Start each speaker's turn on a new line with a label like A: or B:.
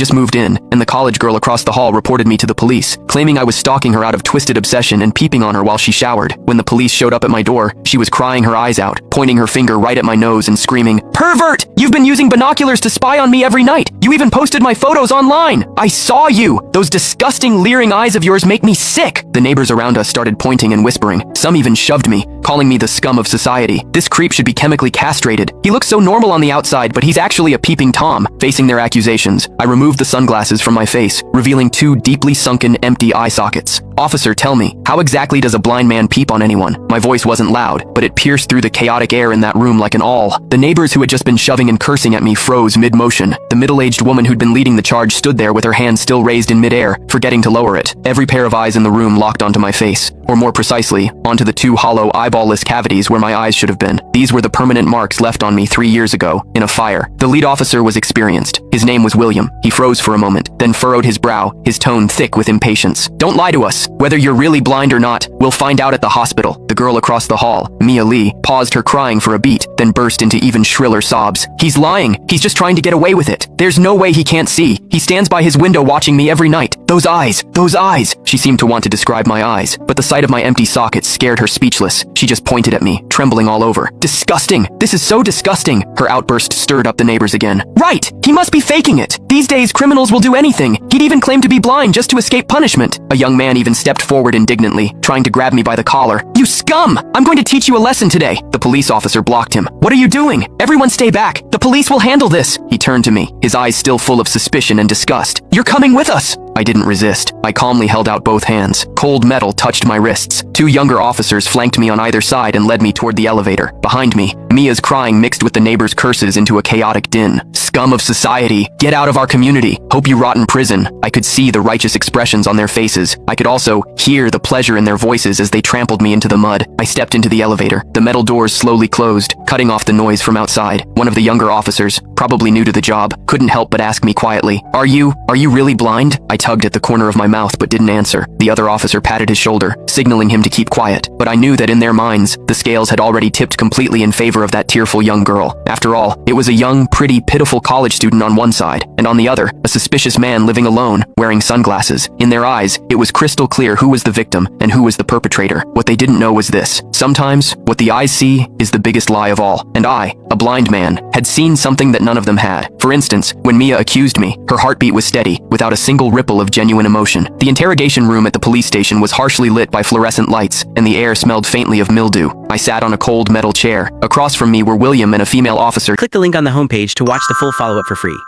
A: just moved in, and the college girl across the hall reported me to the police, claiming I was stalking her out of twisted obsession and peeping on her while she showered. When the police showed up at my door, she was crying her eyes out, pointing her finger right at my nose and screaming, "Pervert! You've been using binoculars to spy on me every night! You even posted my photos online! I saw you! Those disgusting leering eyes of yours make me sick!" The neighbors around us started pointing and whispering. Some even shoved me, calling me the scum of society. This creep should be chemically castrated. He looks so normal on the outside, but he's actually a peeping Tom. Facing their accusations, I removed the sunglasses from my face, revealing two deeply sunken, empty eye sockets. "Officer, tell me, how exactly does a blind man peep on anyone?" My voice wasn't loud, but it pierced through the chaotic air in that room like an awl. The neighbors who had just been shoving and cursing at me froze mid-motion. The middle-aged woman who'd been leading the charge stood there with her hand still raised in mid-air, forgetting to lower it. Every pair of eyes in the room locked onto my face, or more precisely, onto the two hollow, eyeball-less cavities where my eyes should have been. These were the permanent marks left on me 3 years ago, in a fire. The lead officer was experienced. His name was William. He froze for a moment, then furrowed his brow, his tone thick with impatience. "Don't lie to us. Whether you're really blind or not, we'll find out at the hospital." The girl across the hall, Mia Lee, paused her crying for a beat, then burst into even shriller sobs. "He's lying. He's just trying to get away with it. There's no way he can't see. He stands by his window watching me every night. Those eyes, those eyes." She seemed to want to describe my eyes, but the sight of my empty sockets scared her speechless. She just pointed at me, trembling all over. "Disgusting! This is so disgusting!" Her outburst stirred up the neighbors again. "Right! He must be faking it! These days, criminals will do anything. He'd even claim to be blind just to escape punishment." A young man even stepped forward indignantly, trying to grab me by the collar. "You scum! I'm going to teach you a lesson today." The police officer blocked him. "What are you doing? Everyone stay back! The police will handle this!" He turned to me, his eyes still full of suspicion and disgust. "You're coming with us!" I didn't resist. I calmly held out both hands. Cold metal touched my wrists. Two younger officers flanked me on either side and led me toward the elevator. Behind me, Mia's crying mixed with the neighbors' curses into a chaotic din. "Scum of society! Get out of our community! Hope you rot in prison!" I could see the righteous expressions on their faces. I could also hear the pleasure in their voices as they trampled me into the mud. I stepped into the elevator. The metal doors slowly closed, cutting off the noise from outside. One of the younger officers, probably new to the job, couldn't help but ask me quietly, Are you really blind?" I tugged at the corner of my mouth but didn't answer. The other officer patted his shoulder, signaling him to keep quiet, but I knew that in their minds, the scales had already tipped completely in favor of that tearful young girl. After all, it was a young, pretty, pitiful college student on one side, and on the other, a suspicious man living alone, wearing sunglasses. In their eyes, it was crystal clear who was the victim and who was the perpetrator. What they didn't know was this: sometimes, what the eyes see is the biggest lie of all, and I, a blind man, had seen something that none of them had. For instance, when Mia accused me, her heartbeat was steady, without a single ripple of genuine emotion. The interrogation room at the police station was harshly lit by fluorescent lights, and the air smelled faintly of mildew. I sat on a cold metal chair. Across from me were William and a female officer.
B: Click the link on the homepage to watch the full follow-up for free.